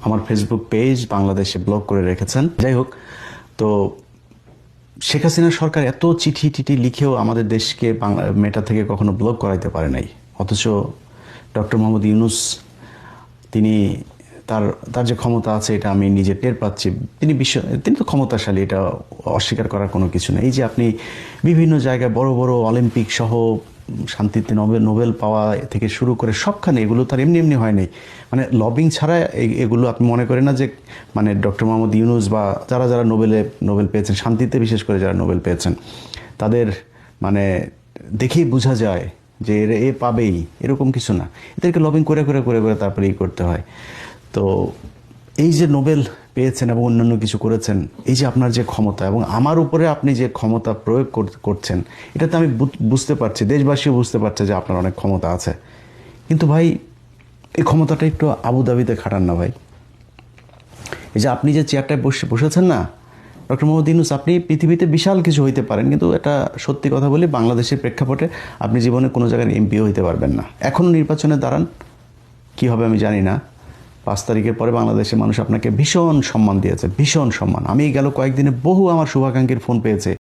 আমার Facebook page বাংলাদেশে block করে রেখেছেন। যাই হোক, তো শেখ হাসিনা সরকার এত চিঠি টিঠি লিখেও আমাদের দেশকে মেটা থেকে কখনো ব্লক করাইতে পারে নাই। অথচ ডক্টর মোহাম্মদ ইউনূস তিনি তার তার যে ক্ষমতা আছে এটা আমি নিজে টের পাচ্ছি। তিনি তো ক্ষমতাশালী, এটা অস্বীকার করার কোনো কিছু নেই। এই যে আপনি বিভিন্ন জায়গায় বড় বড় অলিম্পিক সহ শান্তিতে নোবেল পাওয়া থেকে শুরু করে সবখানে এগুলো তার এমনি এমনি হয়নি। মানে লবিং ছাড়া এগুলো আপনি মনে করেন না যে মানে ডক্টর মোহাম্মদ ইউনূস বা যারা যারা নোবেল পেয়েছেন, শান্তিতে বিশেষ করে যারা নোবেল পেয়েছেন, তাদের মানে দেখেই বোঝা যায় যে এ পাবেই, এরকম কিছু না। এদেরকে লবিং করে করে করে করে তারপরে করতে হয়। তো এই যে নোবেল পেয়েছেন এবং অন্যান্য কিছু করেছেন, এই যে আপনার যে ক্ষমতা এবং আমার উপরে আপনি যে ক্ষমতা প্রয়োগ করছেন, এটাতে আমি বুঝতে পারছি, দেশবাসীও বুঝতে পারছে যে আপনার অনেক ক্ষমতা আছে। কিন্তু ভাই, এই ক্ষমতাটা একটু আবুধাবিতে খাটান না ভাই। এই যে আপনি যে চেয়ারটায় বসেছেন না, ডক্টর মোহাম্মদ ইউনূস, আপনি পৃথিবীতে বিশাল কিছু হইতে পারেন, কিন্তু এটা সত্যি কথা বলি, বাংলাদেশের প্রেক্ষাপটে আপনি জীবনে কোনো জায়গায় এমপিও হইতে পারবেন না। এখনও নির্বাচনে দাঁড়ান, কি হবে আমি জানি না। 5 তারিখের পরে বাংলাদেশের মানুষ আপনাকে ভীষণ সম্মান দিয়েছে, ভীষণ সম্মান। আমি গেল কয়েকদিনে বহু আমার শুভাকাঙ্ক্ষীর ফোন পেয়েছে।